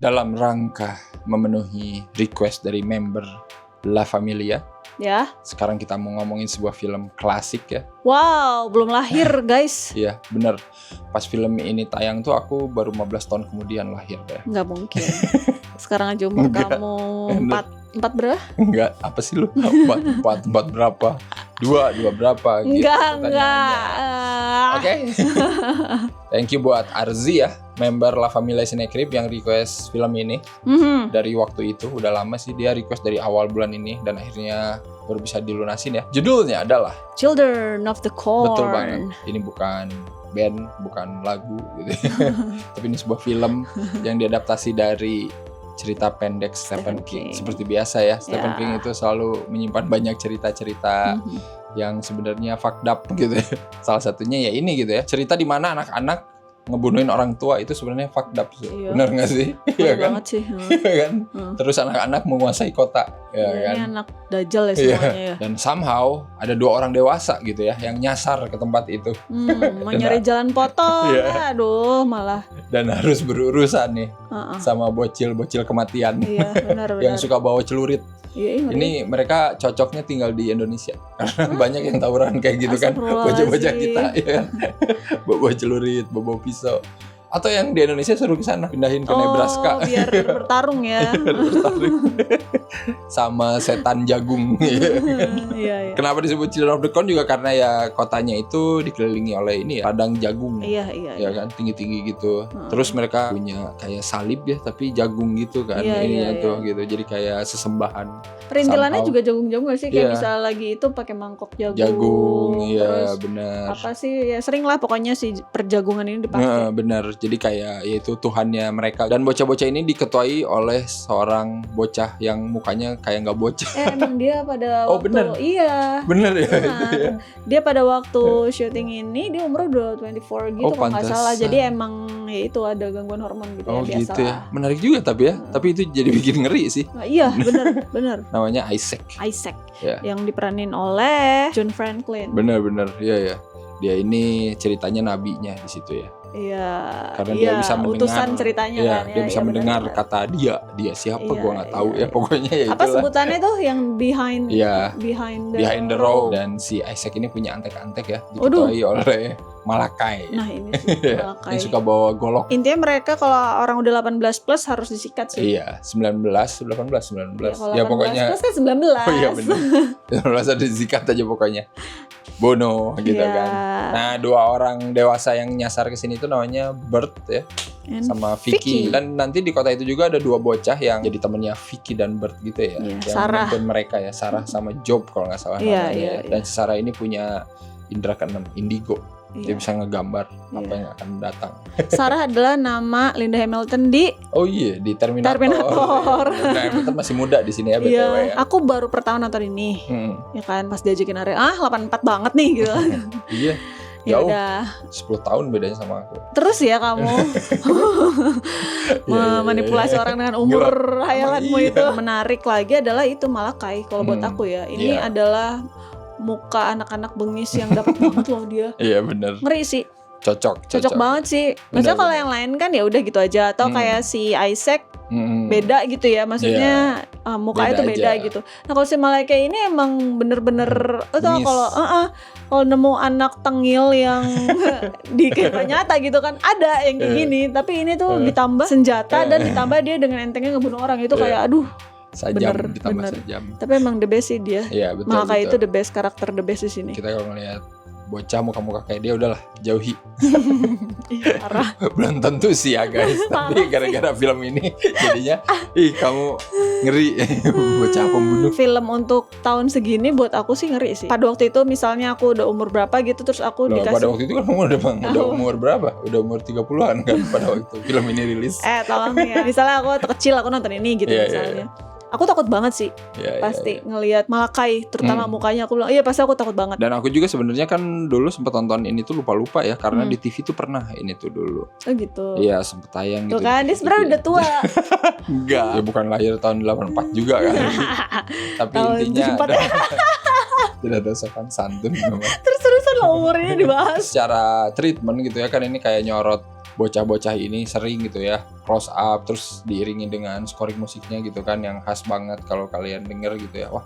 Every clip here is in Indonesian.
dalam rangka memenuhi request dari member La Familia. Ya. Sekarang kita mau ngomongin sebuah film klasik ya. Wow, belum lahir guys. Iya, bener. Pas film ini tayang tuh aku baru 15 tahun kemudian lahir deh. Nggak mungkin. Sekarang aja umur Enggak. kamu 4 berapa? Enggak, apa sih lu? Empat berapa? Dua berapa? Gitu Enggak. pertanyaannya. Oke. Thank you buat Arzi ya, member La Familia Cinecrip yang request film ini. Dari waktu itu, udah lama sih dia request dari awal bulan ini dan akhirnya baru bisa dilunasin ya. Judulnya adalah Children of the Corn. Betul banget. Ini bukan band, bukan lagu gitu. Tapi ini sebuah film yang diadaptasi dari cerita pendek Stephen King. Seperti biasa ya, Stephen King itu selalu menyimpan banyak cerita-cerita yang sebenarnya fucked up gitu ya. Salah satunya ya ini gitu ya. Cerita di mana anak-anak ngebunuhin orang tua itu sebenarnya fucked up sih. Iya. Bener gak sih? Iya kan? Banget sih. Iya kan? Terus anak-anak menguasai kota, ya kan? Ini anak dajal ya semuanya ya. Dan somehow ada 2 orang dewasa gitu ya yang nyasar ke tempat itu. Mau nyari jalan potong. Iya. Aduh, malah. Dan harus berurusan nih sama bocil-bocil kematian. Iya, benar. Yang suka bawa celurit. Iya, ini mereka cocoknya tinggal di Indonesia karena banyak yang tawuran kayak gitu kan, bocah-bocah kita ya kan, bawa celurit, bawa pisau. Atau yang di Indonesia suruh ke sana, pindahin ke Nebraska. Biar bertarung ya. Bertarung. Sama setan jagung. Iya. Kenapa disebut Children of the Corn juga karena ya kotanya itu dikelilingi oleh ini ya, padang jagung. Iya. Ya kan, tinggi-tinggi gitu. Terus mereka punya kayak salib ya, tapi jagung gitu kan. Iya. Tuh gitu. Jadi kayak sesembahan. Perintilannya juga jagung-jagung gak sih? Kayak Iya. bisa lagi itu pakai mangkok jagung. Jagung, iya terus benar. apa sih? Ya sering lah pokoknya si perjagungan ini dipakai. Nah, benar. Jadi kayak yaitu Tuhannya mereka. Dan bocah-bocah ini diketuai oleh seorang bocah yang mukanya kayak nggak bocah. Emang dia pada waktu bener. Iya. Bener ya. Nah, dia pada waktu syuting ini dia umurnya udah 24 gitu kalau nggak salah. Jadi emang ya itu ada gangguan hormon gitu ya biasa. Gitu ya. Menarik juga tapi ya. Tapi itu jadi bikin ngeri sih. Nah, iya, bener. Namanya Isaac. Ya. Yang diperanin oleh John Franklin. Bener. Iya. Dia ini ceritanya nabinya di situ ya. Iya. Karena dia bisa mendengar utusan ceritanya ya, kan. Dia bisa mendengar bener. kata dia siapa gua nggak tahu ya. Iya. Pokoknya ya apa itulah. sebutannya tuh yang behind the row. Dan si Isaac ini punya antek-antek ya, diketuai oleh Malakai. Nah ini sih Malakai. Yang suka bawa golok. Intinya mereka kalau orang udah 18 plus harus disikat sih. Iya, 19. Ya pokoknya. 18 plus kan 19. Oh iya benar. 19 ada disikat aja pokoknya. Bono gitu kan. Nah, 2 orang dewasa yang nyasar ke sini itu namanya Bert ya. Sama Vicky. Dan nanti di kota itu juga ada 2 bocah yang jadi temennya Vicky dan Bert gitu ya. Yang Sarah. menonton mereka ya, Sarah sama Job kalau nggak salah namanya. Iya. Dan si Sarah ini punya indra keenam, indigo. Dia Iya. bisa ngegambar apa yang akan datang. Sarah adalah nama Linda Hamilton di Di Terminator. Linda Hamilton masih muda di sini ya BTW ya. Aku baru pertama nonton ini. Ya kan pas diajakin Arya, 84 banget nih gitu. Iya. Ya Jauh. udah. 10 tahun bedanya sama aku. Terus ya kamu memanipulasi orang dengan umur hayalanmu itu. Menarik lagi adalah itu Malakai kalau buat aku ya. Ini adalah muka anak-anak bengis yang dapat banget loh dia. Iya benar. Ngeri sih. Cocok banget sih. Maksudnya kalau yang lain kan ya udah gitu aja. Atau kayak si Isaac beda gitu ya. Maksudnya muka itu beda gitu. Nah kalau si Malakai ini emang bener-bener kalau nemu anak tengil yang di kehidupan nyata gitu kan ada yang kayak gini. Tapi ini tuh ditambah senjata dan ditambah dia dengan entengnya ngebunuh orang itu kayak aduh. Sajam ditambah sajam. Tapi emang the best sih dia. Iya betul. Malakai itu the best, karakter the best di sini. Kita kalau ngeliat bocah muka-muka kayak dia udahlah jauhi. Parah. Belum tentu sih ya guys. Tapi gara-gara film ini jadinya kamu ngeri. Bocah pembunuh. Film untuk tahun segini buat aku sih ngeri sih. Pada waktu itu misalnya aku udah umur berapa gitu terus aku dikasih. Pada waktu itu kan kamu udah umur berapa? Udah umur 30-an kan pada waktu film ini rilis. Tolong ya. Misalnya aku kecil aku nonton ini gitu misalnya. Aku takut banget sih, pasti ngelihat Malakai, terutama mukanya aku bilang, iya pasti aku takut banget. Dan aku juga sebenarnya kan dulu sempat tonton ini tuh lupa-lupa ya, karena di TV tuh pernah ini tuh dulu. Oh gitu. Iya sempet tayang tuh gitu. Kan dia sebenarnya udah tua. Enggak. Ya bukan lahir tahun 84 juga kan. Tapi intinya tidak ada sopan santun. Terus-terusan lah umurnya dibahas. Secara treatment gitu ya kan ini kayak nyorot bocah-bocah ini sering gitu ya close up terus diiringi dengan scoring musiknya gitu kan yang khas banget kalau kalian denger gitu ya. Wah,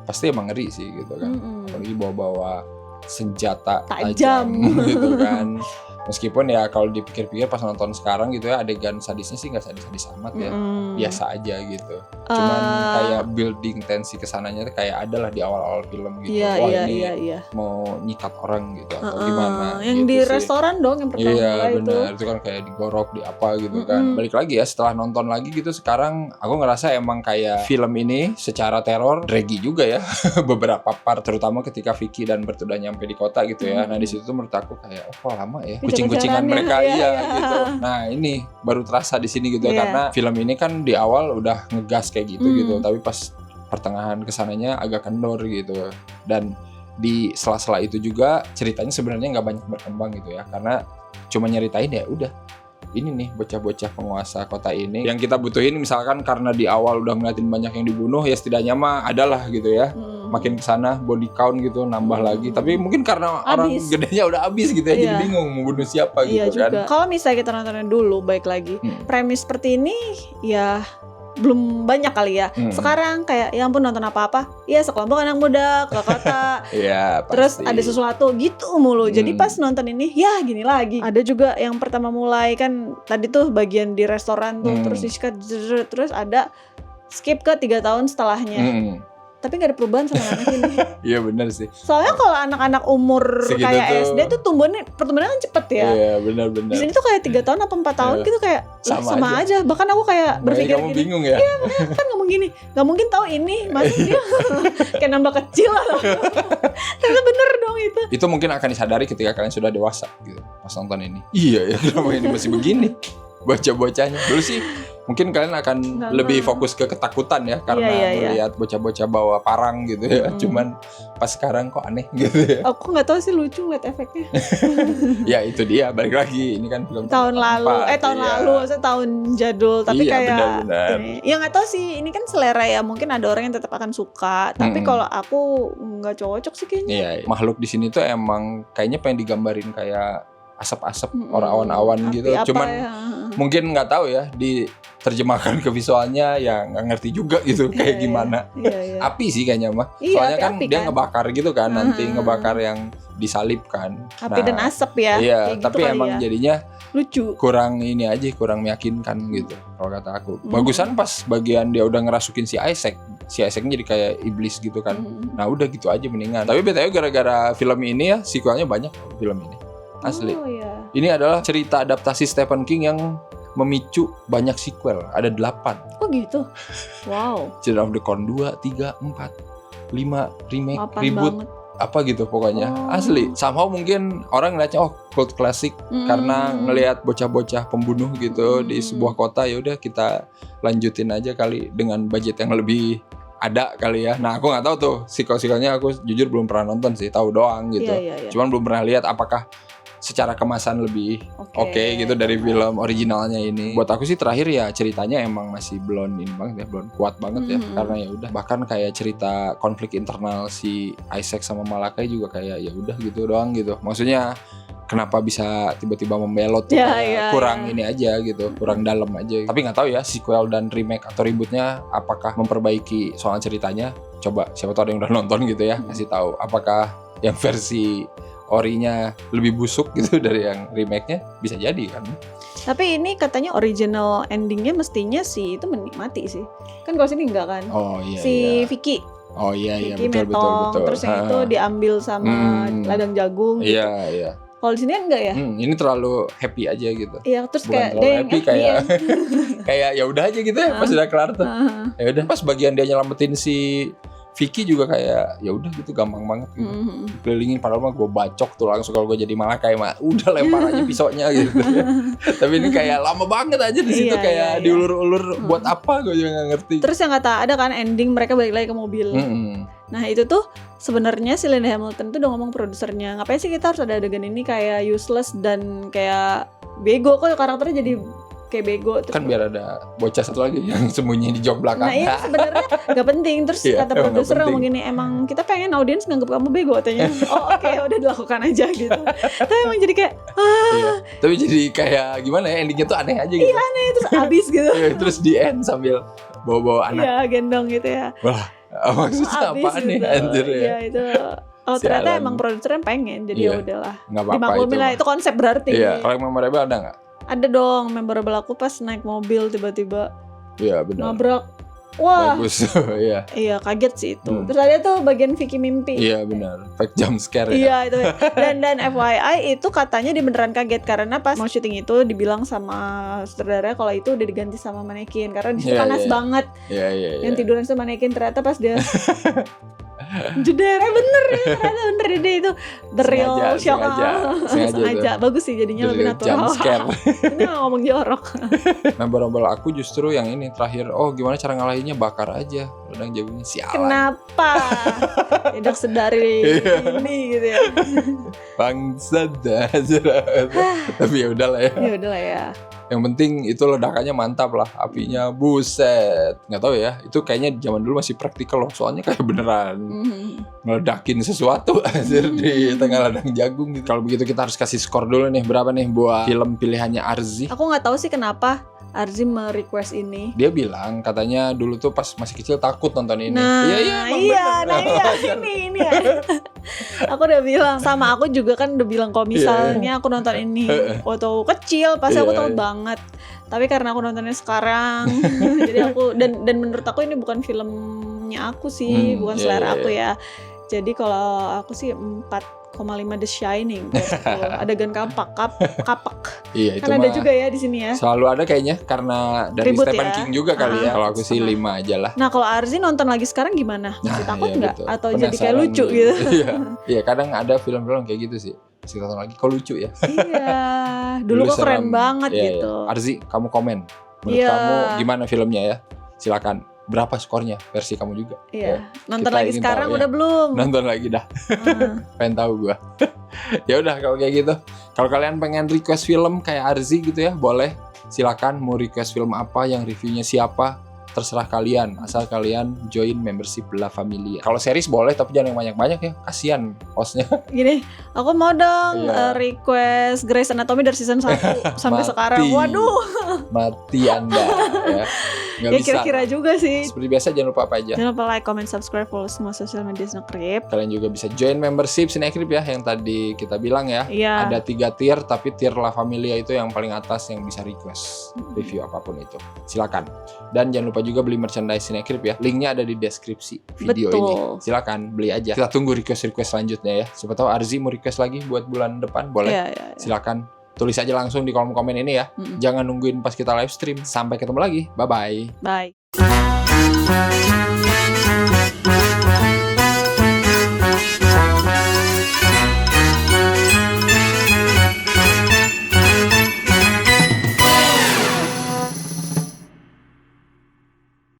pasti emang ngeri sih gitu kan. Apalagi bawa-bawa senjata tajam gitu kan. Meskipun ya kalau dipikir-pikir pas nonton sekarang gitu ya adegan sadisnya sih nggak sadis-sadis amat ya, biasa aja gitu. Cuman kayak building tensi kesananya tuh kayak ada lah di awal-awal film gitu. Mau nyikat orang gitu atau gimana. Yang gitu di sih. restoran dong yang pertama Iya benar itu kan kayak digorok di apa gitu kan. Balik lagi ya setelah nonton lagi gitu sekarang aku ngerasa emang kayak film ini secara teror draggy juga ya beberapa part terutama ketika Vicky dan Bert udah nyampe di kota gitu ya. Nah di situ tuh menurut aku kayak kok lama ya kucing-kucingan mereka gitu. Nah ini baru terasa di sini gitu ya karena film ini kan di awal udah ngegas kayak gitu gitu tapi pas pertengahan kesananya agak kendor gitu dan di sela-sela itu juga ceritanya sebenarnya nggak banyak berkembang gitu ya karena cuma nyeritain ya udah ini nih bocah-bocah penguasa kota ini yang kita butuhin misalkan karena di awal udah ngeliatin banyak yang dibunuh ya setidaknya mah adalah gitu ya makin kesana body count gitu nambah lagi tapi mungkin karena orang gedenya udah habis gitu ya jadi bingung mau bunuh siapa gitu kan. Kalau misalnya kita nontonnya dulu baik lagi premis seperti ini ya belum banyak kali ya. Sekarang kayak ya ampun nonton apa-apa ya sekelompok anak muda ke kota terus ada sesuatu gitu mulu jadi pas nonton ini ya gini lagi. Ada juga yang pertama mulai kan tadi tuh bagian di restoran tuh terus disikat terus ada skip ke 3 tahun setelahnya tapi gak ada perubahan sama anak ini. Iya benar sih. Soalnya kalau anak-anak umur segitu kayak tuh, SD tuh pertumbuhannya kan cepet ya. Iya benar-benar. Di sini tuh kayak 3 tahun apa 4 tahun gitu kayak sama aja. Bahkan aku kayak berpikir kamu gini. Bingung ya? Iya makanya kan ngomong gini, gak mungkin tahu ini masa dia kayak nambah kecil lah. Ternyata bener dong itu. Itu mungkin akan disadari ketika kalian sudah dewasa gitu pas nonton ini. Iya ya kenapa ini masih begini bocah-bocahnya. Dulu sih mungkin kalian akan lebih fokus ke ketakutan ya karena melihat bocah-bocah bawa parang gitu ya. Cuman pas sekarang kok aneh gitu ya. Aku nggak tahu sih lucu ngeliat efeknya. Ya itu dia balik lagi ini kan film tahun lalu maksudnya tahun jadul tapi kayak benar-benar. Ya nggak tahu sih ini kan selera ya mungkin ada orang yang tetap akan suka tapi kalau aku nggak cocok sih kayaknya. Iya makhluk di sini tuh emang kayaknya pengen digambarin kayak asap-asap orang awan-awan gitu cuman mungkin nggak tahu ya diterjemahkan ke visualnya ya nggak ngerti juga gitu kayak gimana. Api sih kayaknya mah soalnya kan dia ngebakar gitu kan nanti ngebakar yang disalipkan api dan asap ya iya tapi gitu emang jadinya lucu kurang ini aja kurang meyakinkan gitu kalau kata aku. Bagusan pas bagian dia udah ngerasukin si Isaacnya jadi kayak iblis gitu kan. Nah udah gitu aja mendingan tapi BTW gara-gara film ini ya sequelnya banyak film ini asli. Ini adalah cerita adaptasi Stephen King yang memicu banyak sequel. Ada 8. Oh gitu? Wow. Children of the Corn 2, 3, 4, 5 remake, reboot banget. Apa gitu pokoknya. Asli. Somehow mungkin orang ngeliatnya cult classic karena ngelihat bocah-bocah pembunuh gitu di sebuah kota ya udah kita lanjutin aja kali dengan budget yang lebih ada kali ya. Nah aku nggak tahu tuh sequel-sequelnya aku jujur belum pernah nonton sih, tahu doang gitu. Cuman belum pernah lihat apakah secara kemasan lebih oke gitu dari film originalnya ini. Buat aku sih terakhir ya ceritanya emang masih belum ini banget ya, belum kuat banget ya karena ya udah bahkan kayak cerita konflik internal si Isaac sama Malakai juga kayak ya udah gitu doang gitu. Maksudnya kenapa bisa tiba-tiba membelot tuh kurang ini aja gitu, kurang dalam aja. Tapi nggak tahu ya sequel dan remake atau rebootnya apakah memperbaiki soal ceritanya. Coba siapa tahu ada yang udah nonton gitu ya kasih tahu apakah yang versi orinya lebih busuk gitu dari yang remake-nya bisa jadi kan. Tapi ini katanya original endingnya mestinya si itu menikmati sih. Kan kalau sini enggak kan? Oh iya. Si Vicky. Oh iya Vicky betul. Terus yang itu diambil sama ladang jagung gitu. Iya. Kalau di sini enggak ya? Ini terlalu happy aja gitu. Iya, terus bukan kayak terlalu happy kayak kayak ya udah aja gitu ya pas udah kelar tuh. Ya udah pas bagian dia nyelamatin si Vicky juga kayak ya udah gitu gampang banget gitu. Kelilingin padahal mah gue bacok tuh langsung kalau gue jadi Malakai mah udah lempar aja pisaunya gitu. Tapi ini kayak lama banget aja di situ kayak diulur-ulur buat apa gue juga nggak ngerti. Terus yang kata ada kan ending mereka balik lagi ke mobil. Nah itu tuh sebenarnya si Linda Hamilton tuh udah ngomong produsernya ngapain sih kita harus ada adegan ini kayak useless dan kayak bego kok karakternya jadi kayak bego terus. Kan biar ada bocah satu lagi yang sembunyi di jok belakang. Nah iya sebenarnya gak penting. Terus kata produser ngomong gini, emang kita pengen audiens nganggap kamu bego katanya. Oh oke, udah dilakukan aja gitu. Tapi emang jadi kayak iya. Tapi jadi kayak gimana ya, endingnya tuh aneh aja gitu. Iya aneh, terus abis gitu. Terus di end sambil bawa-bawa anak. Iya gendong gitu ya. Wah maksudnya apaan nih anjir ya. Iya itu. Oh ternyata emang produsernya pengen, jadi ya udahlah. Dimaklumi lah, itu konsep berarti. Iya. Kalau yang memorable ada nggak? Ada dong, memorable aku pas naik mobil tiba-tiba. Iya benar. Nabrak. Wah. Bagus. Iya. Iya kaget sih itu. Terus ada tuh bagian Vicky mimpi. Iya benar. Fake jump scare. Iya itu. Dan FYI itu katanya dia beneran kaget karena pas mau syuting itu dibilang sama sutradara kalau itu udah diganti sama manekin karena di situ panas banget. Iya. Yang tiduran sama manekin ternyata pas dia jeder, bener deh itu the real shock. Sengaja. Bagus sih jadinya lebih natural. Ini ngomong jorok. Memorable aku justru yang ini terakhir. Oh gimana cara ngalahinnya, bakar aja ledang jagungnya, sialan. Kenapa? Tidak sedari ini gitu ya. Bangsat dah. Tapi ya udahlah ya. Ya udahlah ya. Yang penting itu ledakannya mantap lah, apinya buset. Nggak tahu ya, itu kayaknya zaman dulu masih praktikal loh, soalnya kayak beneran ngeledakin sesuatu di tengah ladang jagung gitu. Kalau begitu kita harus kasih skor dulu nih, berapa nih buat film pilihannya Arzi? Aku nggak tahu sih kenapa Arzi me-request ini. Dia bilang katanya dulu tuh pas masih kecil takut nonton ini. Iya, ini ya. Aku udah bilang sama aku juga kan udah bilang kalau misalnya aku nonton ini waktu kecil pasti aku takut banget. Tapi karena aku nontonnya sekarang, jadi aku dan menurut aku ini bukan filmnya aku sih, bukan selera aku ya. Jadi kalau aku sih 4,5 The Shining. Adegan kapak. Iya itu kan ada juga ya di sini ya. Selalu ada kayaknya karena dari Ribut Stephen King juga kali ya. Kalau aku sih 5 aja lah. Nah kalau Arzi nonton lagi sekarang gimana? Masih takut nggak? Betul. Atau penasaran jadi kayak lucu gitu? Iya kadang ada film-film kayak gitu sih. Masih tonton lagi, kok lucu ya? Iya, dulu kok keren banget gitu. Arzi, kamu komen. Menurut kamu gimana filmnya ya? Silakan. Berapa skornya versi kamu juga? Iya. Nonton lagi sekarang udah belum? Nonton lagi dah. Pengen tahu gua. Ya udah kalau kayak gitu. Kalau kalian pengen request film kayak Arzi gitu ya, boleh. Silakan mau request film apa, yang reviewnya siapa, terserah kalian. Asal kalian join membership La Familia. Kalau series boleh tapi jangan yang banyak-banyak ya. Kasian hostnya. Gini, aku mau dong request Grey's Anatomy dari season 1 sampai sekarang. Waduh. Mati Anda ya. Nggak bisa. Kira-kira juga sih. Seperti biasa jangan lupa apa aja? Jangan lupa like, comment, subscribe, follow semua sosial media Snacktrip. Kalian juga bisa join membership Snacktrip ya, yang tadi kita bilang ya. Iya. Ada 3 tier, tapi tier La Familia itu yang paling atas yang bisa request review apapun itu. Silakan. Dan jangan lupa juga beli merchandise Snacktrip ya. Linknya ada di deskripsi video ini. Silakan beli aja. Kita tunggu request selanjutnya ya. Siapa tahu Arzi mau request lagi buat bulan depan, boleh. Iya. Silakan. Tulis aja langsung di kolom komen ini ya. Jangan nungguin pas kita live stream. Sampai ketemu lagi. Bye-bye. Bye.